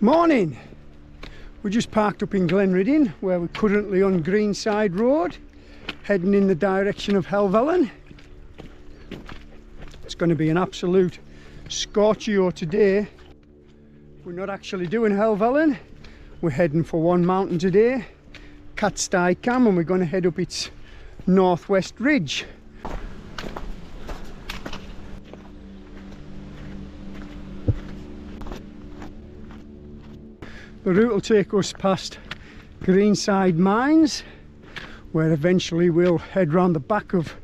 Morning! We're just parked up in Glenriddin, where we're currently on Greenside Road, heading in the direction of Helvellyn. It's going to be an absolute scorchio today. We're not actually doing Helvellyn, we're heading for one mountain today, Catstye Cam, and we're going to head up its northwest ridge. The route will take us past Greenside mines, where eventually we'll head round the back of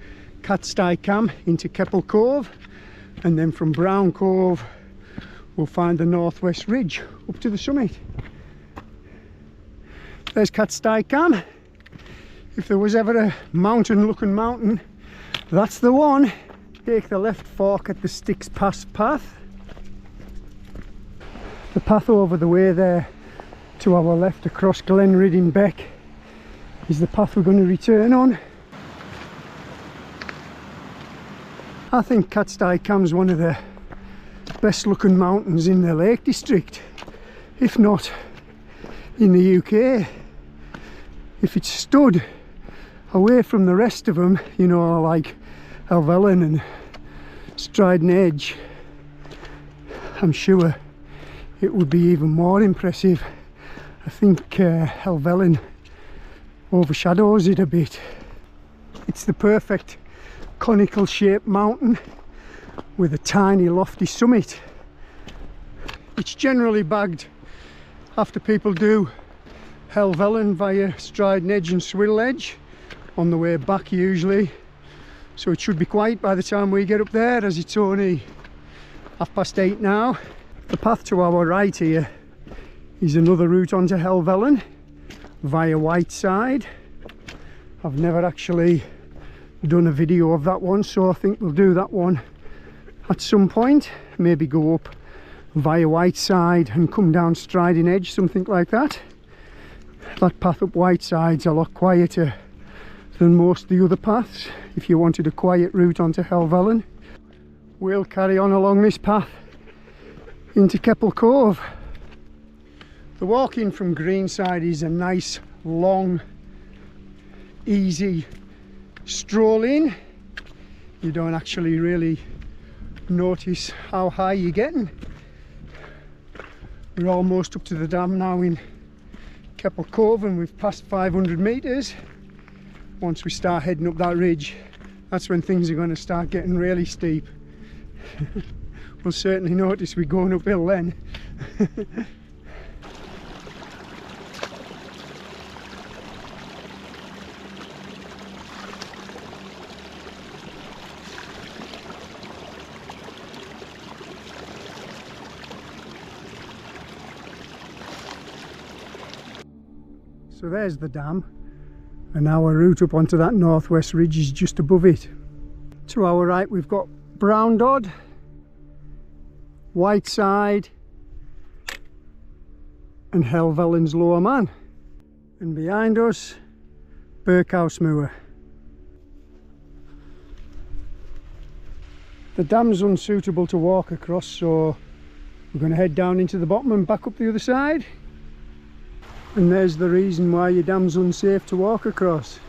Catstye Cam into Keppel Cove, and then from Brown Cove we'll find the northwest ridge up to the summit. There's Catstye Cam. If there was ever a mountain looking mountain, that's the one. Take the left fork at the Sticks Pass path. The path over the way there to our left across Glenriddin Beck is the path we're going to return on. I think Catstye Cam's one of the best looking mountains in the Lake District, if not in the UK. If it stood away from the rest of them, you know, like Helvellyn and Swirral Edge, I'm sure it would be even more impressive. I think Helvellyn overshadows it a bit. It's the perfect conical shaped mountain with a tiny lofty summit. It's generally bagged after people do Helvellyn via Swirral Edge and Swirral Edge on the way back usually, so it should be quiet by the time we get up there, as it's only 8:30 now. The path to our right here is another route onto Helvellyn via Whiteside. I've never actually done a video of that one, so I think we'll do that one at some point. Maybe go up via Whiteside and come down Swirral Edge, something like that. That path up Whiteside's a lot quieter than most of the other paths. If you wanted a quiet route onto Helvellyn, we'll carry on along this path into Keppel Cove. The walk in from Greenside is a nice, long, easy stroll in. You don't actually really notice how high you're getting. We're almost up to the dam now in Keppel Cove, and we've passed 500 metres. Once we start heading up that ridge, that's when things are going to start getting really steep. We'll certainly notice we're going uphill then. So there's the dam, and our route up onto that northwest ridge is just above it. To our right we've got Brown Dod, Whiteside and Helvellyn's Lower Man, and behind us Birkhouse Moor. The dam's unsuitable to walk across, so we're going to head down into the bottom and back up the other side. And there's the reason why your dam's unsafe to walk across.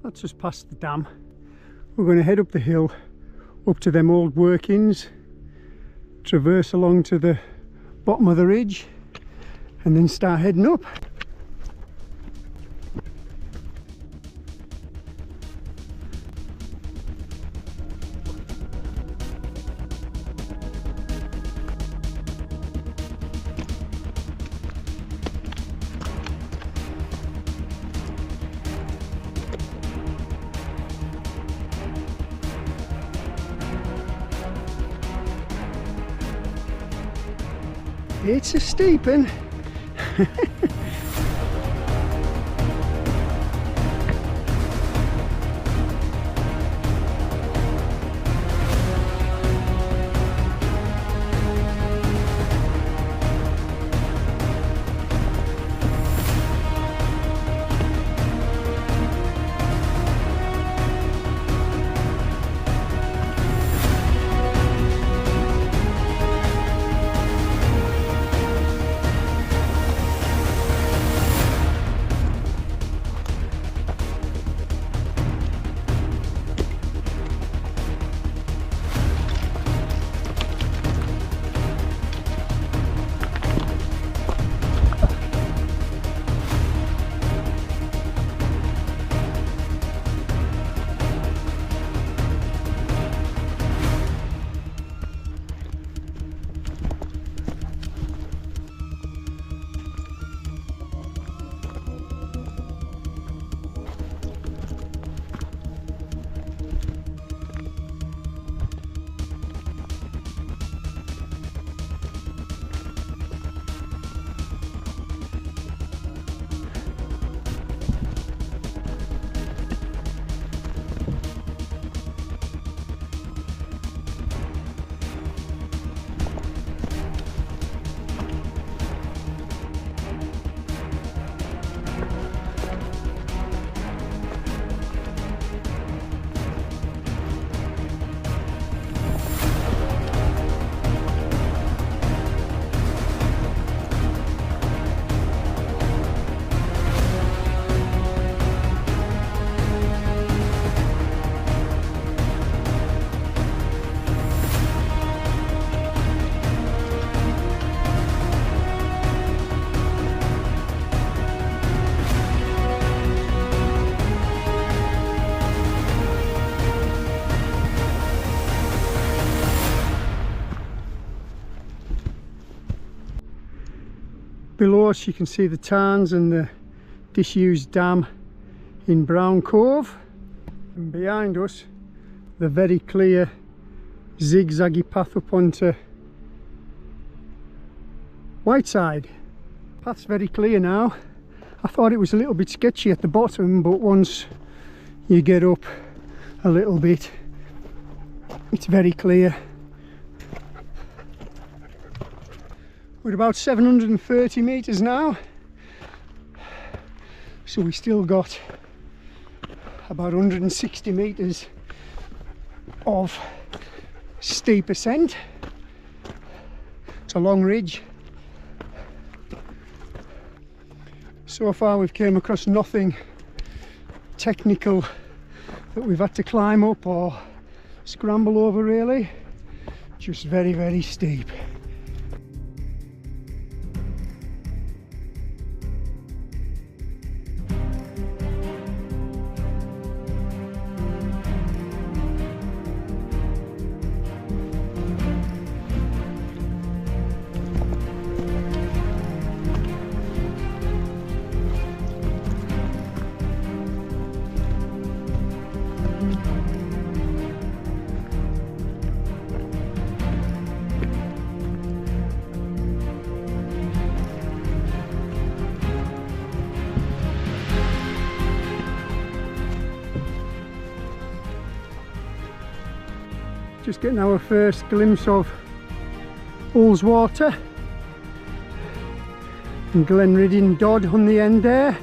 That's just past the dam. We're going to head up the hill, up to them old workings, traverse along to the bottom of the ridge, and then start heading up. It's a steep one. Below us you can see the tarns and the disused dam in Brown Cove, and behind us the very clear zigzaggy path up onto Whiteside. Path's very clear now. I thought it was a little bit sketchy at the bottom, but once you get up a little bit it's very clear. We're about 730 metres now, so we still got about 160 metres of steep ascent. It's a long ridge. So far we've came across nothing technical that we've had to climb up or scramble over really, just very, very steep. Just getting our first glimpse of Ullswater and Glenriddin Dodd on the end there.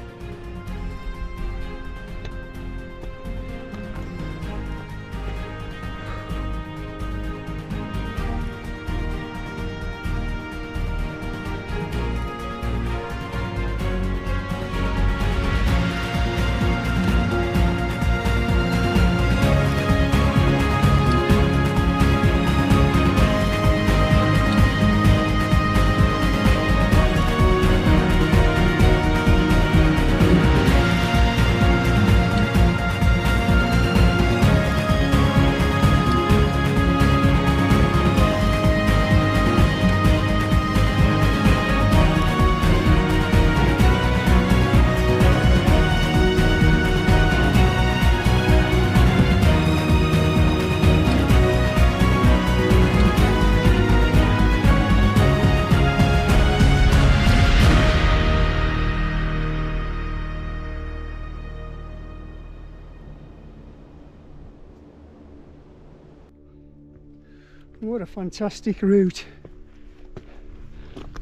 What a fantastic route.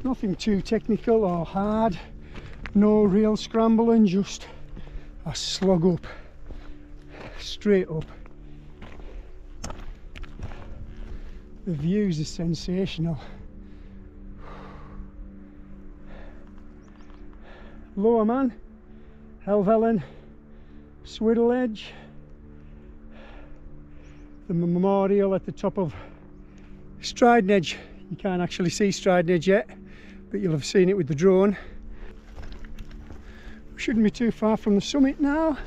Nothing too technical or hard, no real scrambling, just a slog up, straight up. The views are sensational. Lower Man, Helvellyn, Swirral Edge, the memorial at the top of Striding Edge. You can't actually see Striding Edge yet, but you'll have seen it with the drone. We shouldn't be too far from the summit now.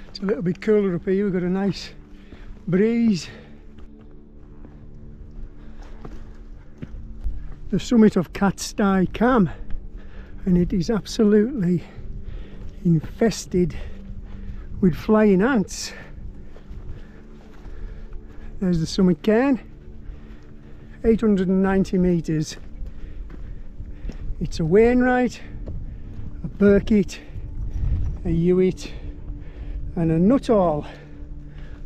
It's a little bit cooler up here, we've got a nice breeze. The summit of Catstye Cam, and it is absolutely infested with flying ants. There's the summit cairn, 890 metres. It's a Wainwright, a Burkitt, a Hewitt and a Nuttall.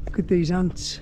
Look at these ants.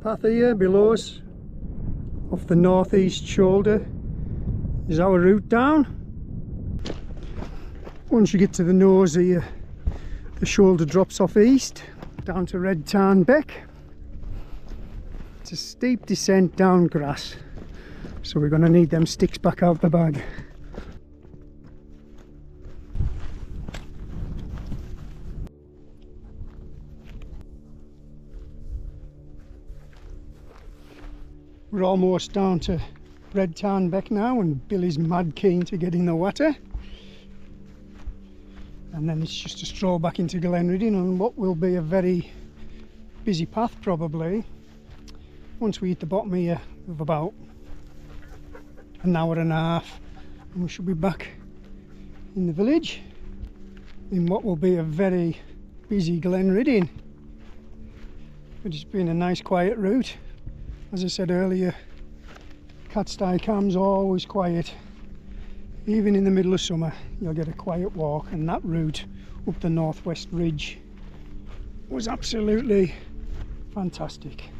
path here below us, off the northeast shoulder, is our route down. Once you get to the nose here, the shoulder drops off east, down to Red Tarn Beck. It's a steep descent down grass, so we're going to need them sticks back out the bag. We're almost down to Red Tarn Beck now, and Billy's mad keen to get in the water. And then it's just a stroll back into Glenridding on what will be a very busy path probably. Once we hit the bottom here of about an hour and a half, and we should be back in the village in what will be a very busy Glenridding. But it's been a nice quiet route. As I said earlier, Catstye Cam's always quiet. Even in the middle of summer, you'll get a quiet walk, and that route up the northwest ridge was absolutely fantastic.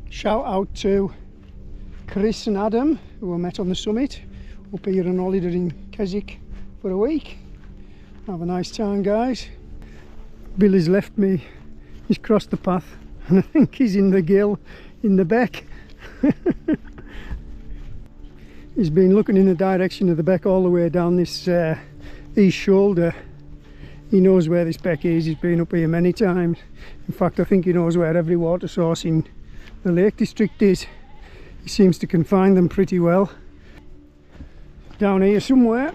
Shout out to Chris and Adam, who I met on the summit, up here on holiday in Keswick for a week. Have a nice time, guys. Billy's left me, he's crossed the path, and I think he's in the gill in the beck. He's been looking in the direction of the beck all the way down this east shoulder. He knows where this beck is, he's been up here many times. In fact, I think he knows where every water source in the Lake District is. He seems to confine them pretty well. Down here somewhere.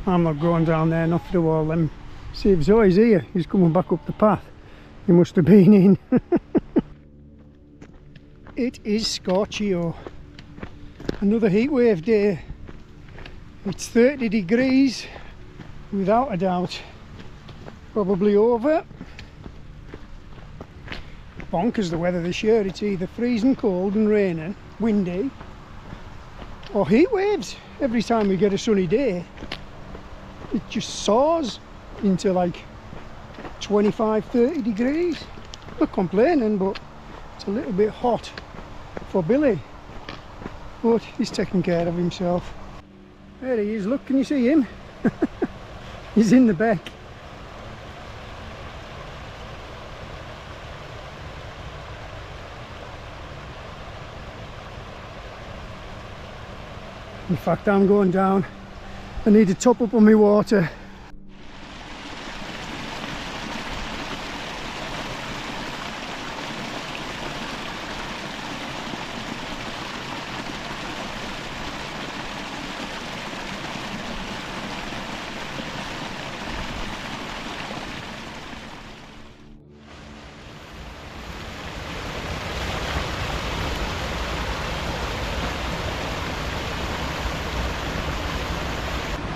I'm not going down there, not through all them. See if Zoe's here, he's coming back up the path. He must have been in. It is Scorchio. Another heatwave day. It's 30 degrees, without a doubt. Probably over. Bonkers the weather this year. It's either freezing cold and raining, windy, or heat waves. Every time we get a sunny day, it just soars into like 25-30 degrees. Not complaining, but it's a little bit hot for Billy, but he's taking care of himself. There he is, look, can you see him? He's in the beck. In fact, I'm going down. I need to top up on my water.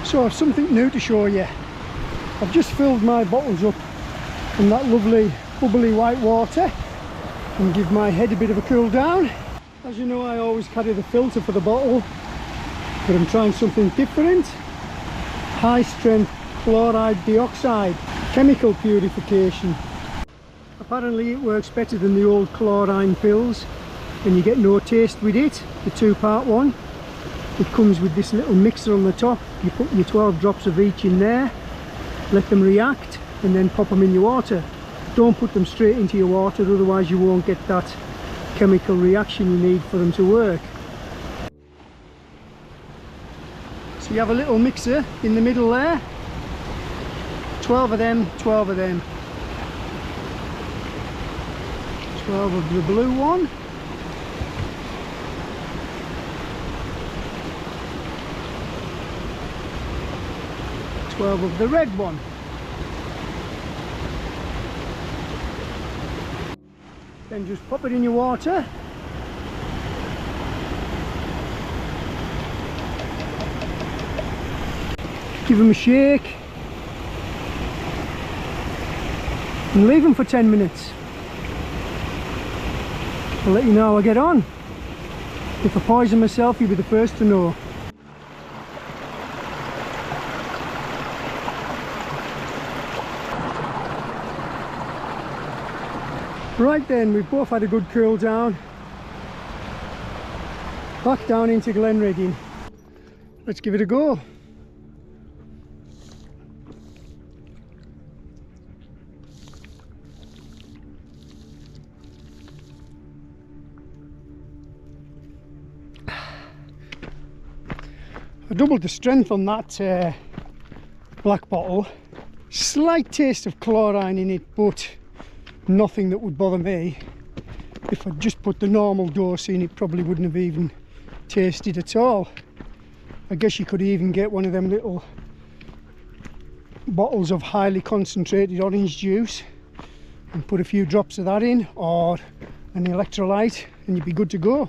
So I've something new to show you. I've just filled my bottles up in that lovely bubbly white water and give my head a bit of a cool down. As you know, I always carry the filter for the bottle, but I'm trying something different. High strength chloride dioxide chemical purification. Apparently it works better than the old chlorine pills, and you get no taste with it, the 2-part one. It comes with this little mixer on the top. You put your 12 drops of each in there, let them react, and then pop them in your water. Don't put them straight into your water, otherwise you won't get that chemical reaction you need for them to work. So you have a little mixer in the middle there. 12 of them, 12 of them. 12 of the blue one. 12 of the red one. Then just pop it in your water. Give them a shake and leave them for 10 minutes. I'll let you know how I get on. If I poison myself, you'll be the first to know. Right then, we've both had a good cool down. Back down into Glenrigging. Let's give it a go. I doubled the strength on that black bottle. Slight taste of chlorine in it, but nothing that would bother me. If I'd just put the normal dose in, it probably wouldn't have even tasted at all. I guess you could even get one of them little bottles of highly concentrated orange juice and put a few drops of that in, or an electrolyte, and you'd be good to go.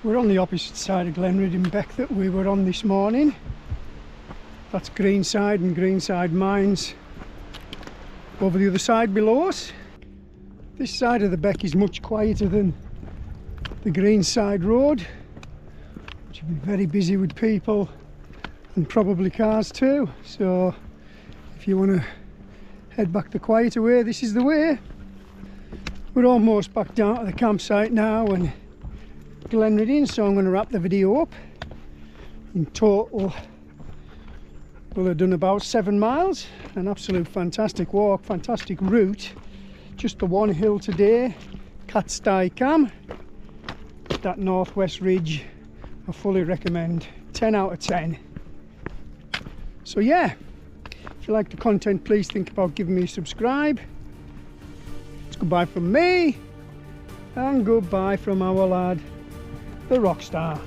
We're on the opposite side of Red Beck that we were on this morning. That's Greenside and Greenside Mines over the other side below us. This side of the beck is much quieter than the Greenside road, which will be very busy with people and probably cars too. So if you want to head back the quieter way, this is the way. We're almost back down to the campsite now and Glenrigging, so I'm going to wrap the video up. In total we'll have done about 7 miles. An absolute fantastic walk, fantastic route. Just the one hill today, Catstye Cam. That northwest ridge I fully recommend. 10 out of 10. So yeah, if you like the content, please think about giving me a subscribe. It's goodbye from me and goodbye from our lad, the Rockstar.